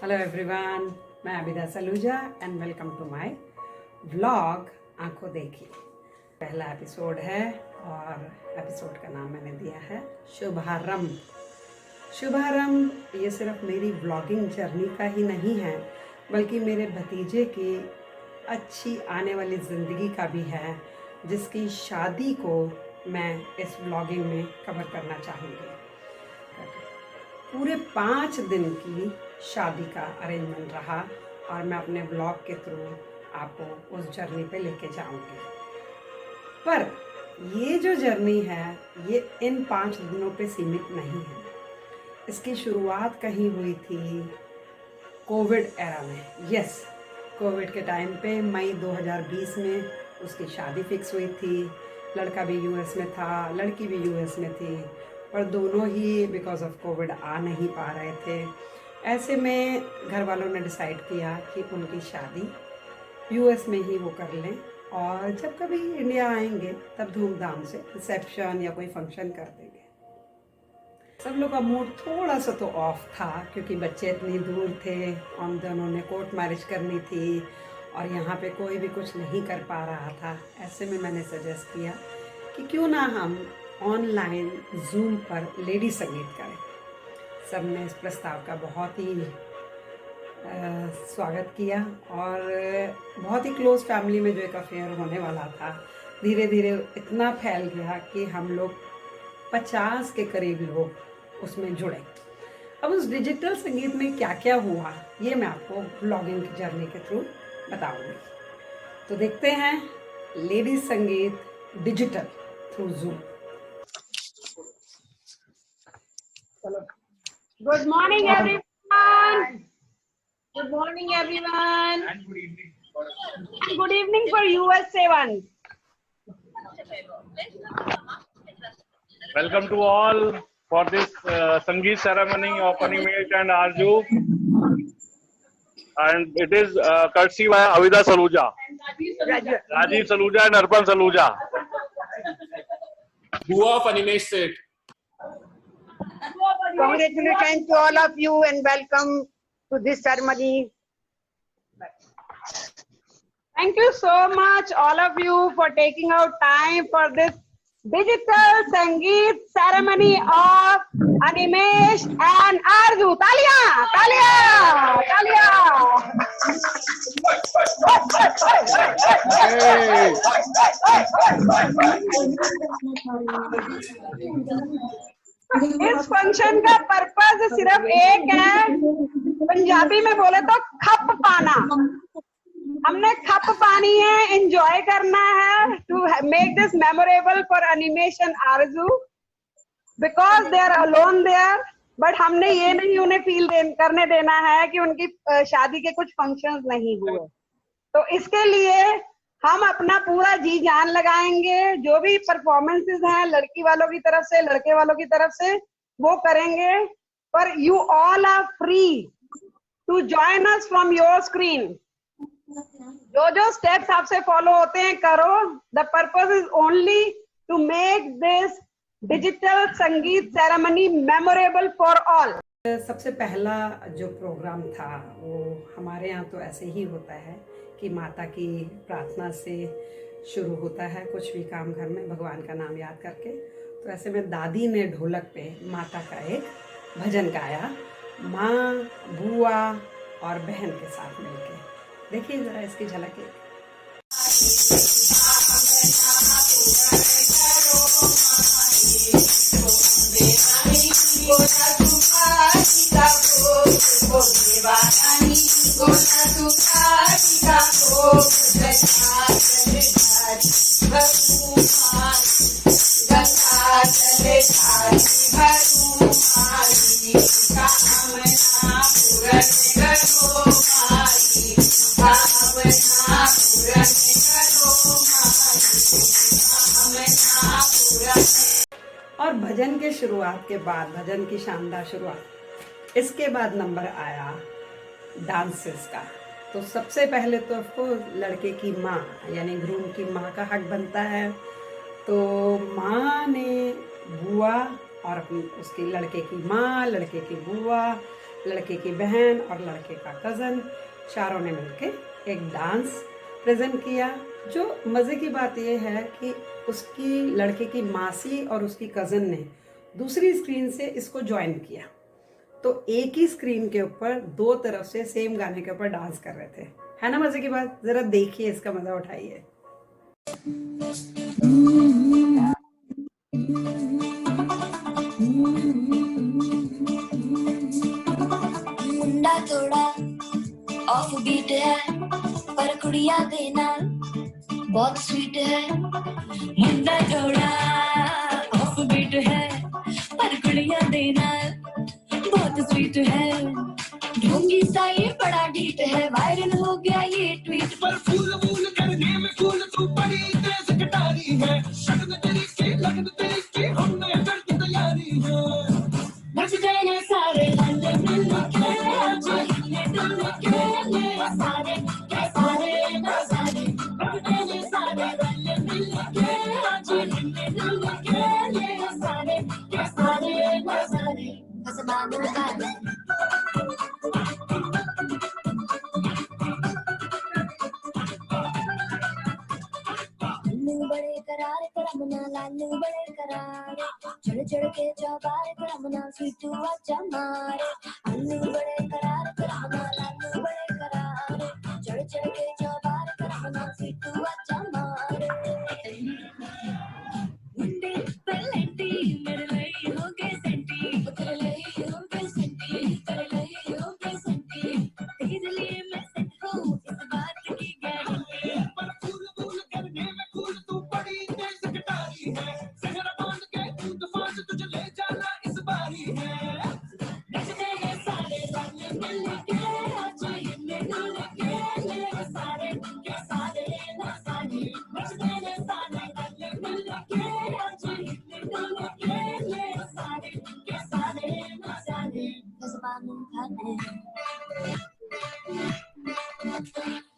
Hello everyone, मैं Abida Saluja and welcome to my vlog Aankhon Dekhi. पहला episode है और एपिसोड का नाम मैंने दिया है शुभारंभ। शुभारंभ ये सिर्फ मेरी व्लॉगिंग जर्नी का ही नहीं है, बल्कि मेरे भतीजे की अच्छी आने वाली ज़िंदगी का भी है, जिसकी शादी को मैं इस व्लॉगिंग में कवर करना चाहूँगी। पूरे 5 दिन की शादी का अरेंजमेंट रहा और मैं अपने ब्लॉग के थ्रू आपको उस जर्नी पे लेके जाऊंगी। पर ये जो जर्नी है ये इन 5 दिनों पे सीमित नहीं है। इसकी शुरुआत कहीं हुई थी कोविड एरा में। यस, कोविड के टाइम पे मई 2020 में उसकी शादी फिक्स हुई थी। लड़का भी यूएस में था, लड़की भी यूएस में थी, पर दोनों ही बिकॉज ऑफ कोविड आ नहीं पा रहे थे। ऐसे में घर वालों ने डिसाइड किया कि उनकी शादी यूएस में ही वो कर लें और जब कभी इंडिया आएंगे तब धूमधाम से रिसेप्शन या कोई फंक्शन कर देंगे। सब लोग का मूड थोड़ा सा तो ऑफ था, क्योंकि बच्चे इतनी दूर थे और दोनों ने कोर्ट मैरिज करनी थी और यहाँ पे कोई भी कुछ नहीं कर पा रहा था। ऐसे में मैंने सजेस्ट किया कि क्यों ना हम ऑनलाइन जूम पर लेडी संगीत करें। सबने इस प्रस्ताव का बहुत ही स्वागत किया और बहुत ही क्लोज फैमिली में जो एक अफेयर होने वाला था, धीरे धीरे इतना फैल गया कि हम लोग 50 के करीब लोग उसमें जुड़े। अब उस डिजिटल संगीत में क्या क्या हुआ ये मैं आपको ब्लॉगिंग की जर्नी के थ्रू बताऊंगी। तो देखते हैं लेडी संगीत digital through zoom. Good morning, everyone. Good morning, everyone. And good evening. And good evening for USA one. Welcome to all for this Sangeet ceremony of Animate and Arju. And it is courtesy by Avida Saluja, Rajiv Saluja and Arpan Saluja. Dua of Animesh Set. Congratulations to all of you and welcome to this ceremony. Thank you so much, all of you, for taking out time for this digital Sangeet ceremony of Animesh and Arju. Talia! Talia! Talia! इस function का purpose सिर्फ एक है, पंजाबी में बोले तो खप पाना। हमने खप पानी है, एंजॉय करना है to make this memorable for animation Arzoo, because they are alone there. But हमने ये नहीं उन्हें फील करने देना है कि उनकी शादी के कुछ फंक्शंस नहीं हुए। तो इसके लिए हम अपना पूरा जी जान लगाएंगे। जो भी परफॉर्मेंसेस हैं लड़की वालों की तरफ से, लड़के वालों की तरफ से, वो करेंगे। पर you all are free to join us from your screen. जो जो स्टेप्स आपसे फॉलो होते हैं करो। The purpose is only to make this digital sangeet ceremony memorable for all. सबसे पहला जो प्रोग्राम था वो हमारे यहाँ तो ऐसे ही होता है कि माता की प्रार्थना से शुरू होता है। कुछ भी काम घर में भगवान का नाम याद करके। तो ऐसे में दादी ने ढोलक पे माता का एक भजन गाया, माँ, बुआ और बहन के साथ मिलके। देखिए जरा इसकी झलक एक। और भजन के शुरुआत के बाद, भजन की शानदार शुरुआत, इसके बाद नंबर आया डांसेस का। तो सबसे पहले तो आपको लड़के की माँ यानी ग्रूम की माँ का हक बनता है। तो माँ ने बुआ और अपनी उसके लड़के की माँ, लड़के की बुआ लड़के की बहन और लड़के का कज़न, चारों ने मिलकर एक डांस प्रेजेंट किया। जो मज़े की बात यह है कि उसकी लड़के की मासी और उसकी कज़न ने दूसरी स्क्रीन से इसको ज्वाइन किया, तो एक ही स्क्रीन के ऊपर दो तरफ से सेम गाने के ऊपर डांस कर रहे थे। है ना मज़े की बात? ज़रा देखिए, इसका मज़ा उठाइए। मुंडा थोड़ा ऑफ बीट है पर कुड़िया दे नाल बहुत स्वीट है। मुंडा थोड़ा ऑफ बीट है पर कुड़िया दे नाल बहुत स्वीट है। ढोंगी स्टाइल बड़ा डीट है, वायरल हो गया ये ट्वीट पर। फूल फूल करने में फूल तू बड़ी तेज कटारी है। शगन तेरी की लगन तेरी की हमने कर दी तैयारी है। नच जाने सारे हल्ले मिल के आज हिले दिल के ले सारे के सारे ना सारे। नच जाने सारे हल्ले मिल के आज हिले दिल के ले सारे के सारे ना सारे। कसमानो गाने बड़े करारे करमना लालू बड़े करारे चढ़ चढ़ के चौबारे करमना सीटू अच्छा मारे। अल्लू बड़े करारे करमना लालू बड़े करारे चढ़ चढ़ के चौबारे करमना सीटू अच्छा मारे। मुंडे पलेंटी मेरे लिए हो गए सेंटी, तेरे लिए हो गए सेंटी, तेरे लिए हो गए सेंटी। तेरे लिए मैं सेट हूँ इस बात की गारंटी। पर फूल फूल करने में फूल तू बड़ी तेज कटारी है। सहरा बांध के तू तूफान तुझे ले जाना इस बारी है। नचते हैं सारे रंग मिल के आज ये मिल के ले सारे के सारे ना सारे। नचते हैं सारे रंग मिल के आज ये मिल के ले सारे के सारे ना सारे। कसबानु खाने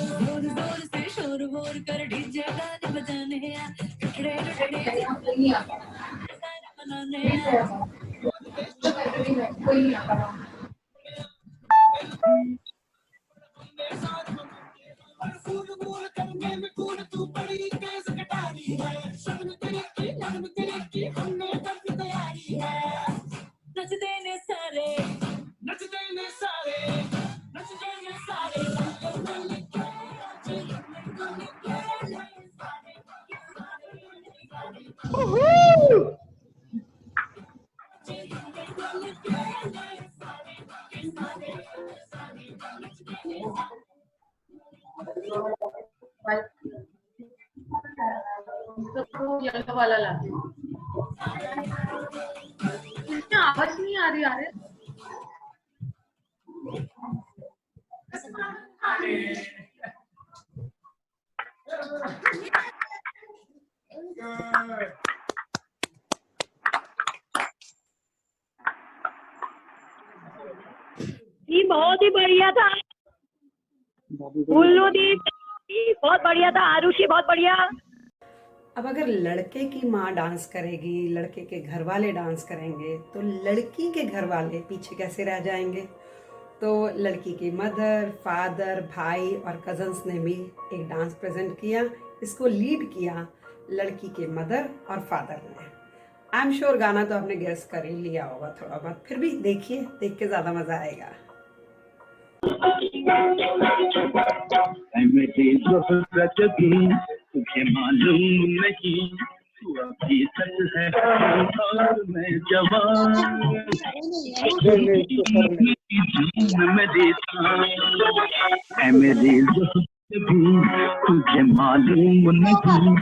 जोर जोर से शोर वोर कर डीजे गाने बजाने हैं। टुकड़े टुकड़े बनाने हैं। फूल फूल करने में फूल तू बड़ी तेज कटारी है। शगन तेरी की लगन तेरी की हमने कर दी तैयारी है। नच देने सारे नच देने सारे नच देने सारे मिल के आज मिल के ले सारे येलो वाला ला। इसमें आवाज नहीं आ रही यार। जी बहुत ही बढ़िया था। उल्लू दी बहुत बढ़िया था। आरुषि बहुत बढ़िया। अब अगर लड़के की माँ डांस करेगी, लड़के के घर वाले डांस करेंगे, तो लड़की के घर वाले पीछे कैसे रह जाएंगे? तो लड़की की मदर, फादर, भाई और कजन्स ने भी एक डांस प्रेजेंट किया। इसको लीड किया लड़की के मदर और फादर ने। आई एम श्योर गाना तो आपने गेस कर ही लिया होगा थोड़ा बहुत, फिर भी देखिए, देख के ज़्यादा मज़ा आएगा। तुझे मालूम नहीं तू अभी तक है और मैं जवान में देता है मेरे भी तुझे मालूम नहीं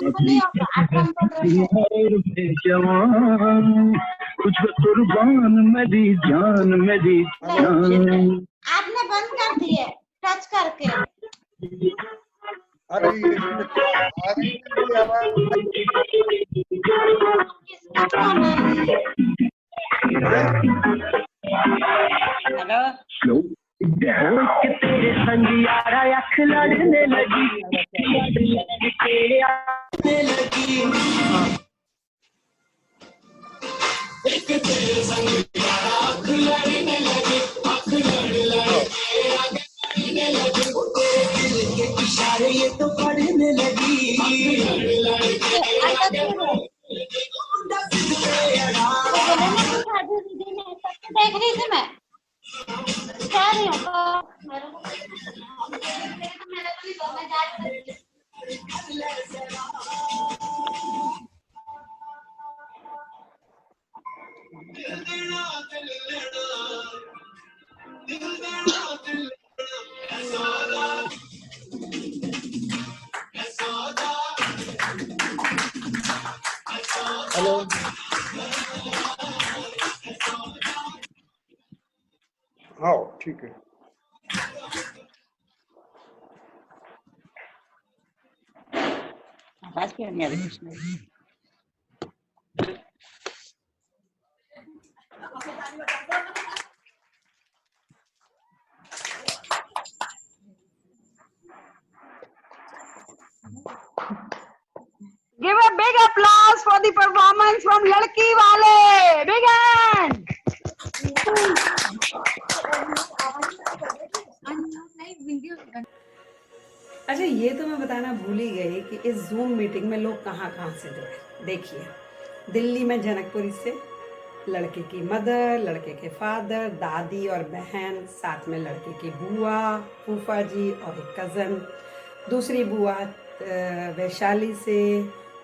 अभी तक है और मैं जवान कुछ कुर्बान मेरी जान मेरी जान। आपने बंद कर दिए टच करके। अरे हेलो तेरे संग यारा अख लड़ने लगी तेरे संग यारा अख लड़ने लगी देख रही थी मैं, कह रही हूँ तो मेरे को नहीं बोलना जा रही थी। हेलो हाँ ठीक है। आवाज क्यों नहीं आ रही Krishna? Give a big applause for the performance from Ladki Wale. Big hand. अच्छा, ये तो मैं बताना भूल ही गई कि इस जूम मीटिंग में लोग कहाँ कहाँ से जुड़े। देखिए, दिल्ली में जनकपुरी से लड़के की मदर, लड़के के फादर, दादी और बहन, साथ में लड़के की बुआ, फूफा जी और एक कज़न, दूसरी बुआ वैशाली से,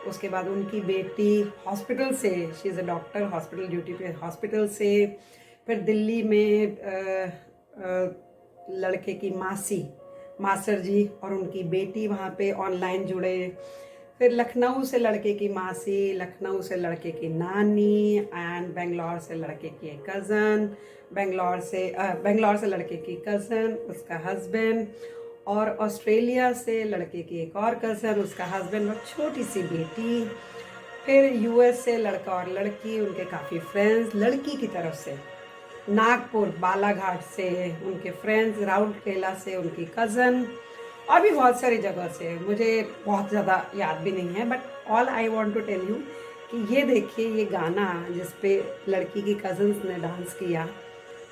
उसके बाद उनकी बेटी हॉस्पिटल से, she is a doctor, hospital duty पे हॉस्पिटल से, फिर दिल्ली में लड़के की मासी, मास्टर जी और उनकी बेटी वहाँ पे ऑनलाइन जुड़े, फिर लखनऊ से लड़के की मासी, लखनऊ से लड़के की नानी, एंड बेंगलोर से लड़के की एक कज़न, बेंगलोर से लड़के की कज़न, उसका हस्बैंड, और ऑस्ट्रेलिया से लड़के की एक और कज़न, उसका हस्बैंड और छोटी सी बेटी, फिर यूएस से लड़का और लड़की, उनके काफ़ी फ्रेंड्स, लड़की की तरफ से नागपुर बालाघाट से उनके फ्रेंड्स, राउरकेला से उनकी कज़न, और भी बहुत सारी जगह से, मुझे बहुत ज़्यादा याद भी नहीं है, but all I want to tell you कि ये देखिए, ये गाना जिस पे लड़की की कज़न्स ने डांस किया,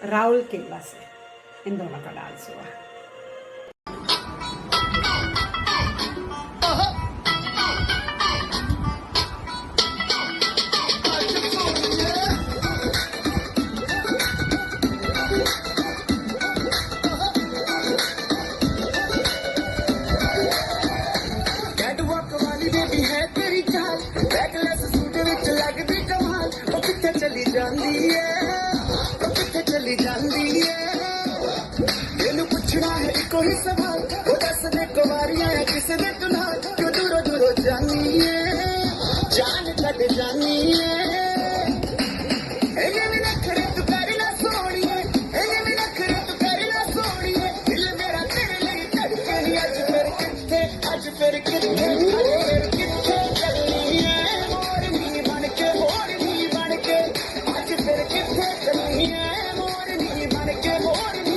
राउरकेला से इन दोनों का डांस हुआ। चली जाती है तेन पूछना है कोई सवाल, वो दस ने कुमारियां है किसे ने दुल्हा, क्यों दूरों दूरों जानी है, जान कट जानी है। एने में नखरे तू करना सोनिए, एने में नखरे तू करना सोनिए, दिल मेरा तेरे लिए धड़के नहीं, आज फिर किथे, आज फिर किथे, आज फिर किथे चलनी है, मोरनी बन के, मोरनी बन के, आज फिर किथे चलनी है, मोरनी बन के, मोरनी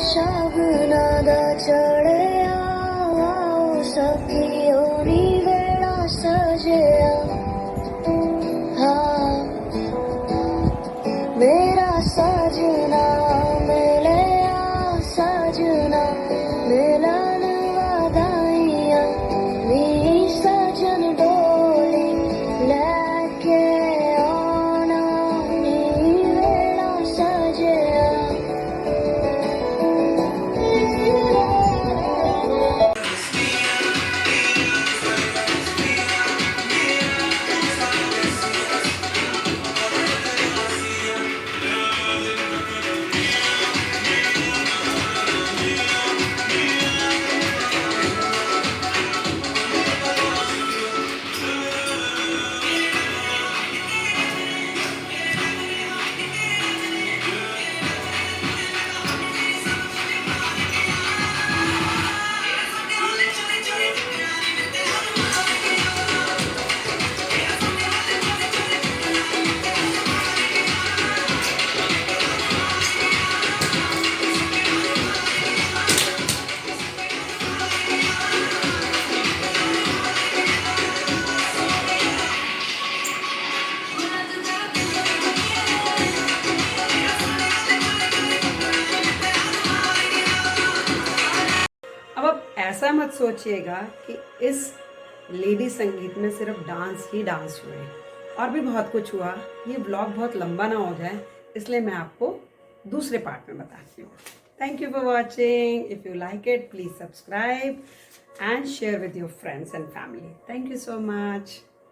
शगुनादा चढ़या सखियोनी वेड़ा सजया, हाँ मेरा सजना मिलया, सजना मिलन वादाइया, मेरी सजन डोली लेके आना, मेरी वेड़ा सजया। ऐसा मत सोचिएगा कि इस लेडी संगीत में सिर्फ डांस ही डांस हुए, और भी बहुत कुछ हुआ। ये व्लॉग बहुत लंबा ना हो जाए, इसलिए मैं आपको दूसरे पार्ट में बताती हूँ। Thank you for watching. If you like it, please subscribe and share with your friends and family. Thank you so much.